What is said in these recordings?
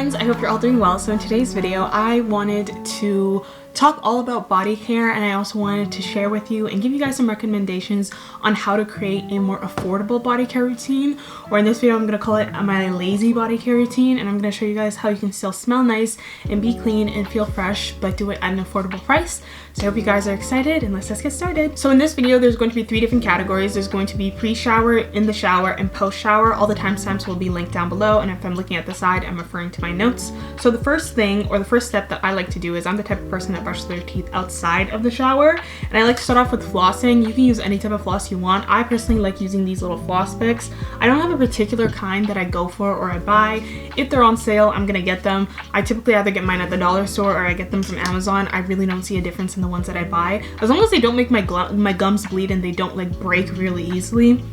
friends, I hope you're all doing well. So in today's video, I wanted to talk all about body care, and I also wanted to share with you and give you guys some recommendations on how to create a more affordable body care routine, or in this video I'm going to call it my lazy body care routine, and I'm going to show you guys how you can still smell nice and be clean and feel fresh but do it at an affordable price. So I hope you guys are excited, and let's get started. So in this video there's going to be 3 different categories. There's going to be pre-shower, in the shower, and post-shower. All the timestamps will be linked down below, and if I'm looking at the side I'm referring to my notes. So the first thing, or the first step that I like to do, is I'm the type of person that brushes their teeth outside of the shower, and I like to start off with flossing. You can use any type of floss you want. I personally like using these little floss picks. I don't have a particular kind that I go for or I buy. If they're on sale, I'm gonna get them. I typically either get mine at the dollar store or I get them from Amazon. I really don't see a difference in the ones that I buy. As long as they don't make my gums bleed and they don't like break really easily,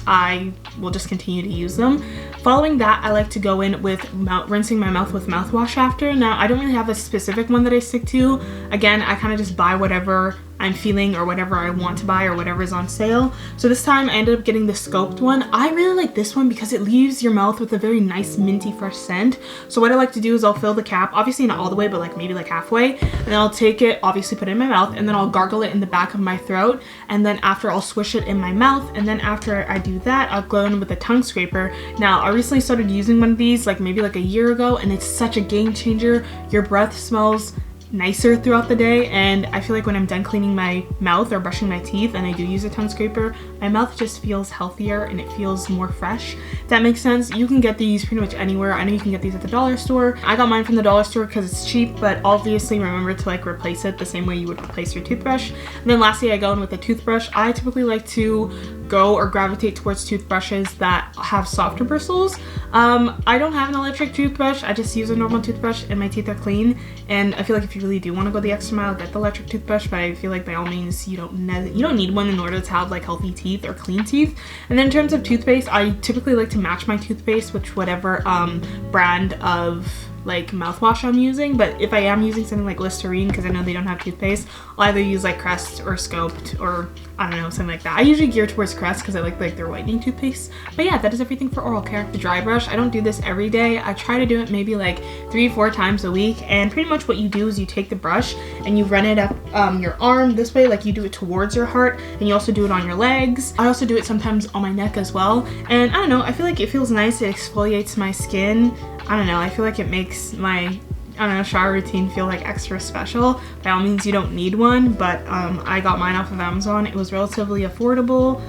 I will just continue to use them. Following that, I like to go in with rinsing my mouth with mouthwash after. Now, I don't really have a specific one that I stick to. Again, I kind of just buy whatever I'm feeling or whatever I want to buy or whatever is on sale. So this time I ended up getting the scoped one. I really like this one because it leaves your mouth with a very nice minty fresh scent. So what I like to do is I'll fill the cap, obviously not all the way, but like maybe like halfway, and then I'll take it, obviously put it in my mouth, and then I'll gargle it in the back of my throat, and then after I'll swish it in my mouth, and then after I do that I'll go in with a tongue scraper. Now I recently started using one of these like maybe like a year ago, and it's such a game changer. Your breath smells nicer throughout the day, and I feel like when I'm done cleaning my mouth or brushing my teeth and I do use a tongue scraper, my mouth just feels healthier and it feels more fresh. If that makes sense. You can get these pretty much anywhere. I know you can get these at the dollar store. I got mine from the dollar store because it's cheap, but obviously remember to like replace it the same way you would replace your toothbrush. And then lastly, I go in with a toothbrush. I typically like to go or gravitate towards toothbrushes that have softer bristles. I don't have an electric toothbrush. I just use a normal toothbrush and my teeth are clean, and I feel like if you really do want to go the extra mile, get the electric toothbrush, but I feel like by all means you don't need one in order to have like healthy teeth or clean teeth. And then in terms of toothpaste, I typically like to match my toothpaste with whatever brand of like mouthwash I'm using. But if I am using something like Listerine, because I know they don't have toothpaste, I'll either use like Crest or Scoped, or I don't know, something like that. I usually gear towards Crest because I like their whitening toothpaste. But yeah, that is everything for oral care. The dry brush, I don't do this every day. I try to do it maybe like 3-4 times a week, and pretty much what you do is you take the brush and you run it up your arm this way, like you do it towards your heart, and you also do it on your legs. I also do it sometimes on my neck as well, and I don't know, I feel like it feels nice. It exfoliates my skin. I don't know, I feel like it makes my shower routine feel like extra special. By all means, you don't need one, but I got mine off of Amazon. It was relatively affordable.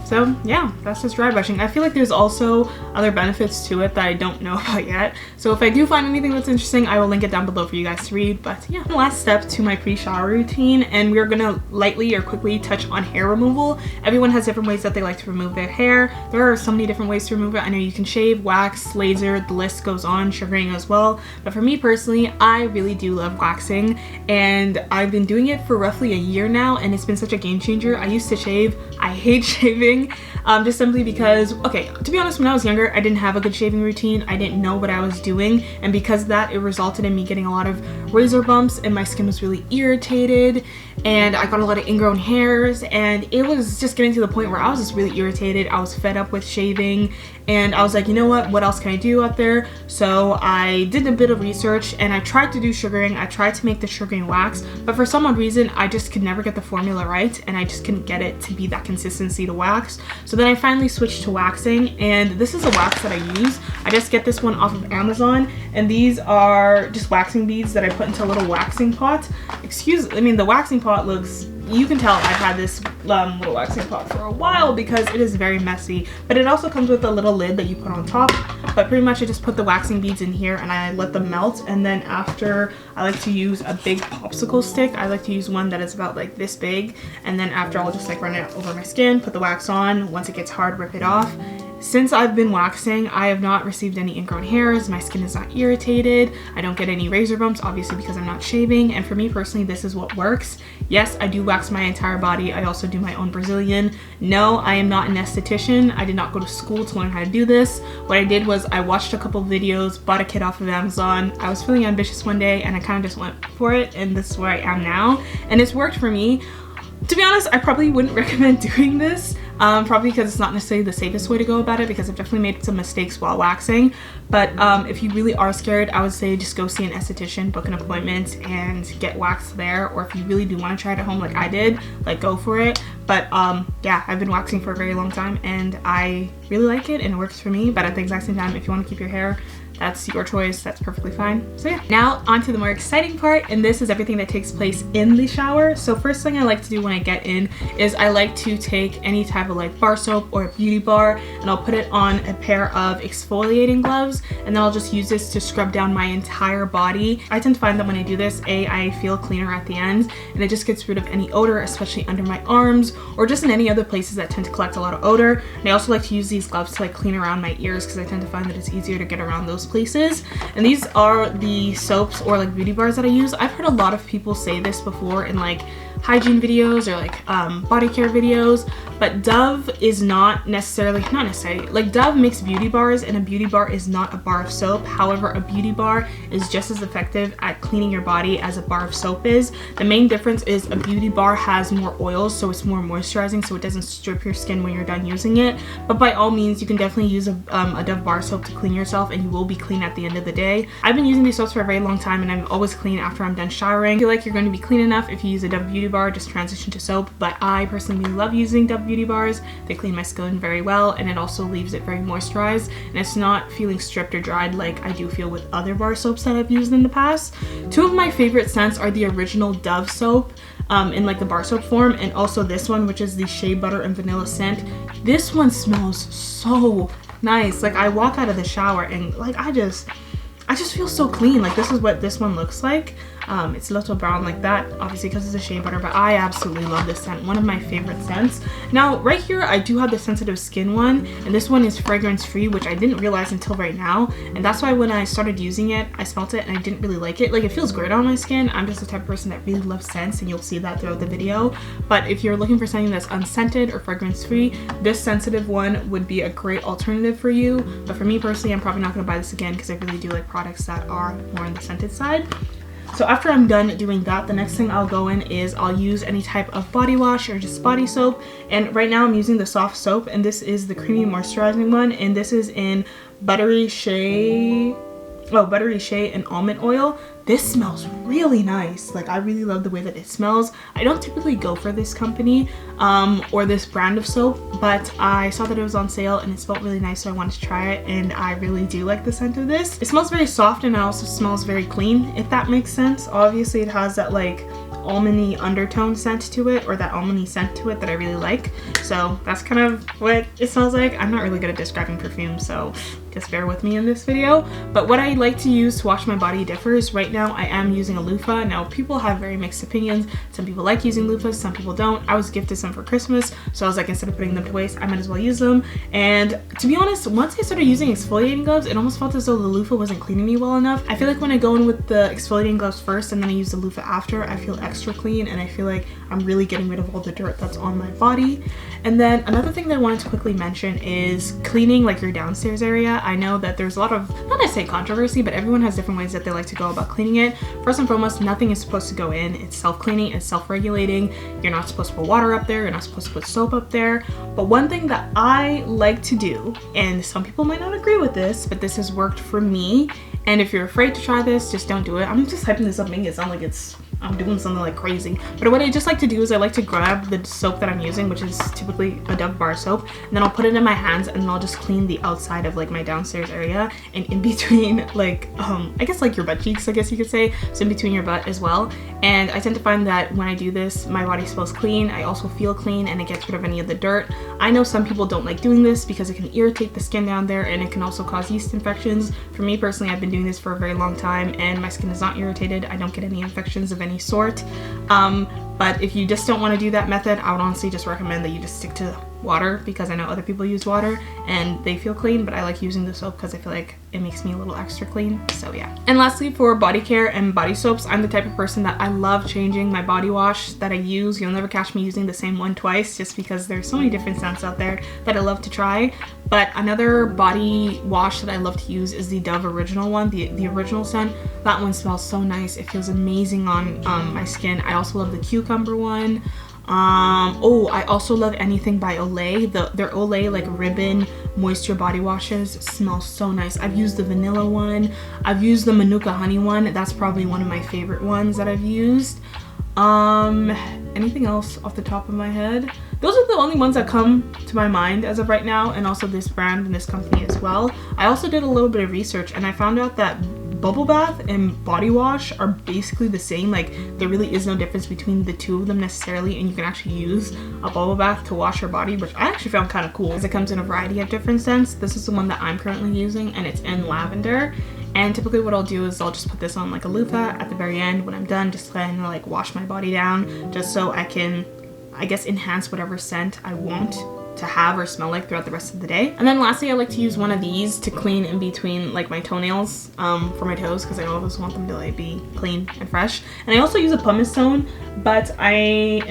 So yeah, that's just dry brushing. I feel like there's also other benefits to it that I don't know about yet. So if I do find anything that's interesting, I will link it down below for you guys to read. But yeah, last step to my pre-shower routine, and we're gonna lightly or quickly touch on hair removal. Everyone has different ways that they like to remove their hair. There are so many different ways to remove it. I know you can shave, wax, laser, the list goes on, sugaring as well. But for me personally, I really do love waxing, and I've been doing it for roughly a year now, and it's been such a game changer. I used to shave. I hate shaving, just simply because, okay, to be honest, when I was younger, I didn't have a good shaving routine. I didn't know what I was doing, and because of that, it resulted in me getting a lot of razor bumps, and my skin was really irritated, and I got a lot of ingrown hairs, and it was just getting to the point where I was just really irritated. I was fed up with shaving, and I was like, you know what else can I do out there? So I did a bit of research, and I tried to do sugaring. I tried to make the sugaring wax, but for some odd reason I just could never get the formula right, and I just couldn't get it to be that consistency to wax. So then I finally switched to waxing, and this is a wax that I use. I just get this one off of Amazon, and these are just waxing beads that I put into a little waxing pot. The waxing pot looks, you can tell I've had this little waxing pot for a while because it is very messy, but it also comes with a little lid that you put on top. But pretty much I just put the waxing beads in here and I let them melt, and then after, I like to use a big popsicle stick. I like to use one that is about like this big, and then after I'll just like run it over my skin, put the wax on. Once it gets hard, rip it off. Since I've been waxing, I have not received any ingrown hairs. My skin is not irritated. I don't get any razor bumps, obviously because I'm not shaving. And for me personally, this is what works. Yes, I do wax my entire body. I also do my own Brazilian. No, I am not an esthetician. I did not go to school to learn how to do this. What I did was I watched a couple videos, bought a kit off of Amazon. I was feeling ambitious one day and I kind of just went for it, and this is where I am now. And it's worked for me. To be honest, I probably wouldn't recommend doing this. probably because it's not necessarily the safest way to go about it, because I've definitely made some mistakes while waxing. But if you really are scared, I would say just go see an esthetician, book an appointment, and get waxed there. Or if you really do want to try it at home like I did, like, go for it. But yeah, I've been waxing for a very long time and I really like it and it works for me. But at the exact same time, if you want to keep your hair, that's your choice, that's perfectly fine. So yeah, now on to the more exciting part, and this is everything that takes place in the shower. So first thing I like to do when I get in is I like to take any type of like bar soap or a beauty bar, and I'll put it on a pair of exfoliating gloves, and then I'll just use this to scrub down my entire body. I tend to find that when I do this, I feel cleaner at the end, and it just gets rid of any odor, especially under my arms or just in any other places that tend to collect a lot of odor. And I also like to use these gloves to like clean around my ears, because I tend to find that it's easier to get around those places. And these are the soaps or like beauty bars that I use. I've heard a lot of people say this before in like hygiene videos or like body care videos, but Dove is not necessarily like Dove makes beauty bars, and a beauty bar is not a bar of soap. However, a beauty bar is just as effective at cleaning your body as a bar of soap is. The main difference is a beauty bar has more oils, so it's more moisturizing, so it doesn't strip your skin when you're done using it. But by all means, you can definitely use a Dove bar soap to clean yourself, and you will be clean at the end of the day. I've been using these soaps for a very long time, and I'm always clean after I'm done showering. I feel like you're going to be clean enough if you use a Dove beauty bar, just transition to soap. But I personally love using Dove beauty bars. They clean my skin very well, and it also leaves it very moisturized, and it's not feeling stripped or dried like I do feel with other bar soaps that I've used in the past. Two of my favorite scents are the original Dove soap in like the bar soap form, and also this one, which is the shea butter and vanilla scent. This one smells so nice. Like, I walk out of the shower and like I just feel so clean. Like, this is what this one looks like. It's a little brown like that, obviously because it's a shea butter, but I absolutely love this scent. One of my favorite scents. Now right here I do have the sensitive skin one, and this one is fragrance free, which I didn't realize until right now, and that's why when I started using it, I smelled it and I didn't really like it. Like, it feels great on my skin. I'm just the type of person that really loves scents, and you'll see that throughout the video. But if you're looking for something that's unscented or fragrance free, this sensitive one would be a great alternative for you. But for me personally, I'm probably not going to buy this again, because I really do like products that are more on the scented side. So after I'm done doing that, the next thing I'll go in is I'll use any type of body wash or just body soap. And right now I'm using the soft soap, and this is the creamy moisturizing one, and this is in buttery shea and almond oil. This smells really nice. Like, I really love the way that it smells. I don't typically go for this company or this brand of soap, but I saw that it was on sale and it smelled really nice, so I wanted to try it, and I really do like the scent of this. It smells very soft, and it also smells very clean, if that makes sense. Obviously it has that like almondy undertone scent to it, or that almondy scent to it that I really like. So that's kind of what it smells like. I'm not really good at describing perfume, so just bear with me in this video. But what I like to use to wash my body differs. Right now I am using a loofah. Now, people have very mixed opinions. Some people like using loofahs, some people don't. I was gifted some for Christmas, so I was like, instead of putting them to waste, I might as well use them. And to be honest, once I started using exfoliating gloves, it almost felt as though the loofah wasn't cleaning me well enough. I feel like when I go in with the exfoliating gloves first and then I use the loofah after, I feel extra clean, and I feel like I'm really getting rid of all the dirt that's on my body. And then another thing that I wanted to quickly mention is cleaning like your downstairs area. I know that there's a lot of, not necessarily controversy, but everyone has different ways that they like to go about cleaning it. First and foremost, nothing is supposed to go in. It's self-cleaning, it's self-regulating. You're not supposed to put water up there, you're not supposed to put soap up there. But one thing that I like to do, and some people might not agree with this, but this has worked for me, and if you're afraid to try this, just don't do it. I'm just hyping this up, making it sound like I'm doing something like crazy. But what I just like to do is I like to grab the soap that I'm using, which is typically a Dove bar soap, and then I'll put it in my hands, and then I'll just clean the outside of like my downstairs area, and in between like I guess like your butt cheeks, I guess you could say, so in between your butt as well. And I tend to find that when I do this, my body smells clean, I also feel clean, and it gets rid of any of the dirt. I know some people don't like doing this because it can irritate the skin down there, and it can also cause yeast infections. For me personally, I've been doing this for a very long time, and my skin is not irritated. I don't get any infections of any sort. But if you just don't want to do that method, I would honestly just recommend that you just stick to water, because I know other people use water and they feel clean, but I like using the soap because I feel like it makes me a little extra clean. So yeah. And lastly, for body care and body soaps, I'm the type of person that I love changing my body wash that I use. You'll never catch me using the same one twice, just because there's so many different scents out there that I love to try. But another body wash that I love to use is the Dove original one, the original scent. That one smells so nice. It feels amazing on my skin. I also love the cucumber one. Oh, I also love anything by Olay. Their Olay like ribbon moisture body washes smell so nice. I've used the vanilla one. I've used the Manuka honey one. That's probably one of my favorite ones that I've used. Anything else off the top of my head? Those are the only ones that come to my mind as of right now, and also this brand and this company as well. I also did a little bit of research and I found out that bubble bath and body wash are basically the same. Like, there really is no difference between the two of them necessarily, and you can actually use a bubble bath to wash your body, which I actually found kind of cool, as it comes in a variety of different scents. This is the one that I'm currently using, and it's in lavender. And typically what I'll do is I'll just put this on like a loofah at the very end when I'm done, just kind of like wash my body down, just so I can, I guess, enhance whatever scent I want to have or smell like throughout the rest of the day. And then lastly, I like to use one of these to clean in between like my toenails for my toes, because I always want them to like be clean and fresh. And I also use a pumice stone, but I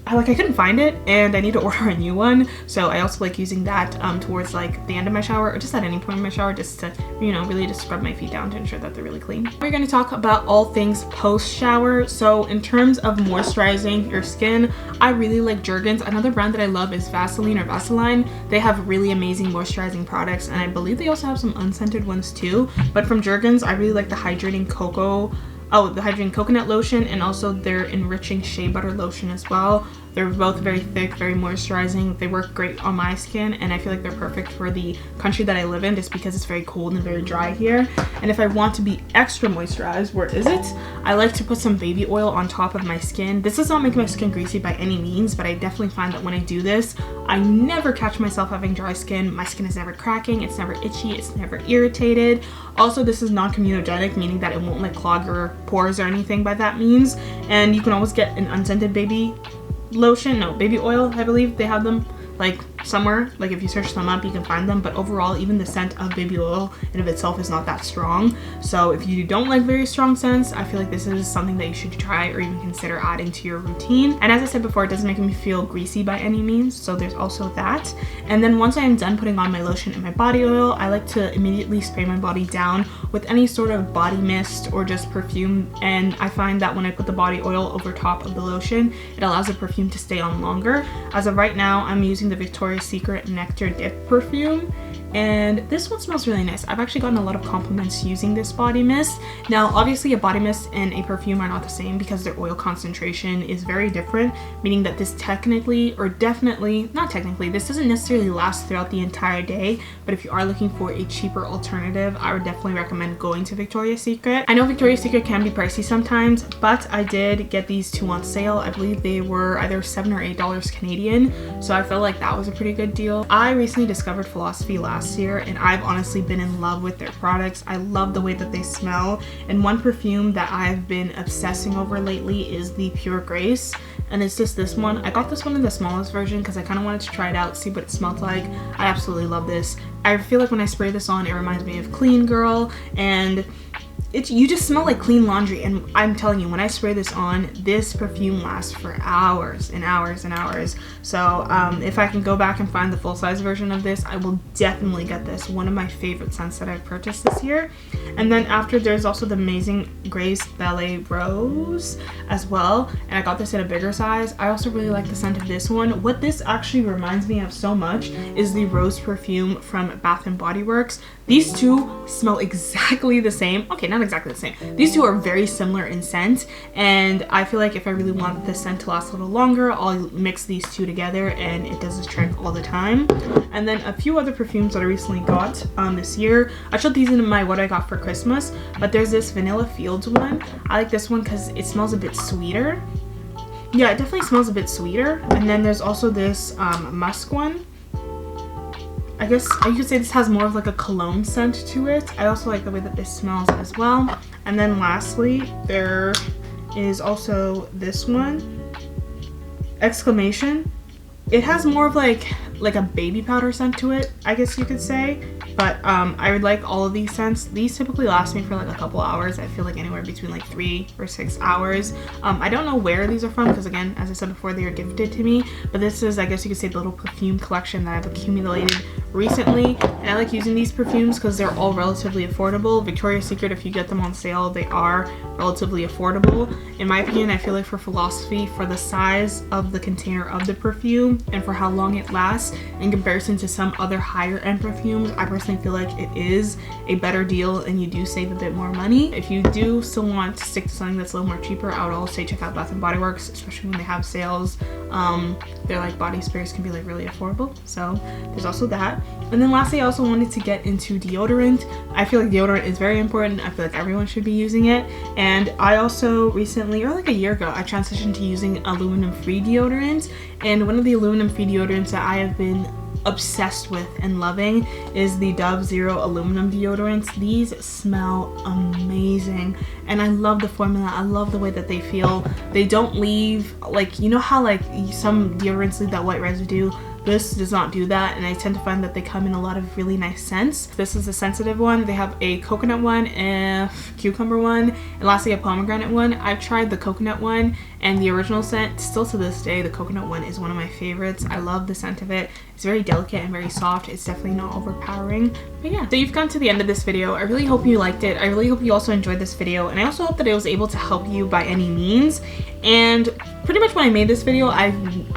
couldn't find it and I need to order a new one. So I also like using that towards like the end of my shower, or just at any point in my shower, just to, you know, really just scrub my feet down to ensure that they're really clean. We're going to talk about all things post shower. So in terms of moisturizing your skin, I really like Jergens. Another brand that I love is Vaseline or Vaseline. They have really amazing moisturizing products, and I believe they also have some unscented ones too. But from Jergens, I really like the hydrating coconut lotion, and also their enriching shea butter lotion as well. They're both very thick, very moisturizing. They work great on my skin, and I feel like they're perfect for the country that I live in, just because it's very cold and very dry here. And if I want to be extra moisturized, where is it? I like to put some baby oil on top of my skin. This does not make my skin greasy by any means, but I definitely find that when I do this, I never catch myself having dry skin. My skin is never cracking, it's never itchy, it's never irritated. Also, this is non-comedogenic, meaning that it won't like clog your pores or anything by that means. And you can always get an unscented baby oil. I believe they have them like somewhere, like if you search them up you can find them. But overall, even the scent of baby oil in of itself is not that strong. So if you don't like very strong scents, I feel like this is something that you should try or even consider adding to your routine. And as I said before, it doesn't make me feel greasy by any means, so there's also that. And then once I am done putting on my lotion and my body oil, I like to immediately spray my body down with any sort of body mist or just perfume. And I find that when I put the body oil over top of the lotion, it allows the perfume to stay on longer. As of right now, I'm using the Victoria's Secret Nectar Dip perfume, and this one smells really nice. I've actually gotten a lot of compliments using this body mist. Now obviously a body mist and a perfume are not the same because their oil concentration is very different, meaning that this this doesn't necessarily last throughout the entire day. But if you are looking for a cheaper alternative, I would definitely recommend going to Victoria's Secret. I know Victoria's Secret can be pricey sometimes, but I did get these two on sale. I believe they were either $7 or $8 Canadian, so I felt like that was a pretty good deal. I recently discovered Philosophy last year, and I've honestly been in love with their products. I love the way that they smell, and one perfume that I've been obsessing over lately is the Pure Grace, and it's just this one. I got this one in the smallest version because I kind of wanted to try it out, see what it smelled like. I absolutely love this. I feel like when I spray this on, it reminds me of Clean Girl, and you just smell like clean laundry. And I'm telling you, when I spray this on, this perfume lasts for hours and hours and hours. So if I can go back and find the full-size version of this, I will definitely get this. One of my favorite scents that I've purchased this year. And then after, there's also the Amazing Grace Ballet Rose as well, and I got this in a bigger size. I also really like the scent of this one. What this actually reminds me of so much is the rose perfume from Bath & Body Works. These two smell exactly the same. Okay, not exactly the same. These two are very similar in scent, and I feel like if I really want the scent to last a little longer, I'll mix these two together, and it does the trick all the time. And then a few other perfumes that I recently got this year. I showed these in my what I got for Christmas, but there's this Vanilla Fields one. I like this one because it smells a bit sweeter. Yeah, it definitely smells a bit sweeter. And then there's also this musk one. I guess you could say this has more of like a cologne scent to it. I also like the way that this smells as well. And then lastly, there is also this one, Exclamation. It has more of like a baby powder scent to it, I guess you could say. But I would like all of these scents. These typically last me for like a couple hours. I feel like anywhere between like 3 or 6 hours. I don't know where these are from because, again, as I said before, they are gifted to me. But this is, I guess you could say, the little perfume collection that I've accumulated recently. And I like using these perfumes because they're all relatively affordable. Victoria's Secret, if you get them on sale, they are relatively affordable. In my opinion, I feel like for philosophy, for the size of the container of the perfume and for how long it lasts in comparison to some other higher end perfumes, I personally feel like it is a better deal and you do save a bit more money. If you do still want to stick to something that's a little more cheaper, I would always say check out Bath & Body Works, especially when they have sales. Their like body sprays can be like really affordable, so there's also that. And then lastly, I also wanted to get into deodorant. I feel like deodorant is very important. I feel like everyone should be using it. And I also recently, or like a year ago, I transitioned to using aluminum free deodorant. And one of the aluminum free deodorants that I have been obsessed with and loving is the Dove Zero aluminum deodorants. These smell amazing and I love the formula. I love the way that they feel. They don't leave, like, you know how like some deodorants leave that white residue? This does not do that, and I tend to find that they come in a lot of really nice scents. This is a sensitive one. They have a coconut one, a cucumber one, and lastly a pomegranate one. I've tried the coconut one and the original scent. Still to this day, the coconut one is one of my favorites. I love the scent of it. It's very delicate and very soft. It's definitely not overpowering. But yeah, so you've come to the end of this video. I really hope you liked it. I really hope you also enjoyed this video, and I also hope that it was able to help you by any means. And pretty much when I made this video, I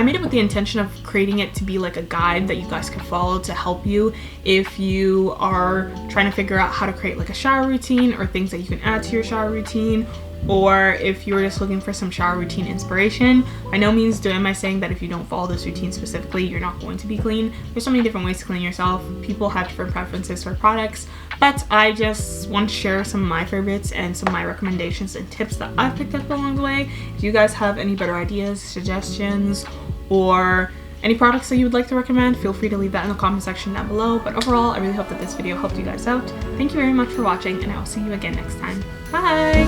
made it with the intention of creating it to be like a guide that you guys could follow to help you if you are trying to figure out how to create like a shower routine or things that you can add to your shower routine, or if you're just looking for some shower routine inspiration. By no means am I saying that if you don't follow this routine specifically, you're not going to be clean. There's so many different ways to clean yourself. People have different preferences for products, but I just want to share some of my favorites and some of my recommendations and tips that I've picked up along the way. If you guys have any better ideas, suggestions, or any products that you would like to recommend, feel free to leave that in the comment section down below. But overall, I really hope that this video helped you guys out. Thank you very much for watching, and I will see you again next time. Bye!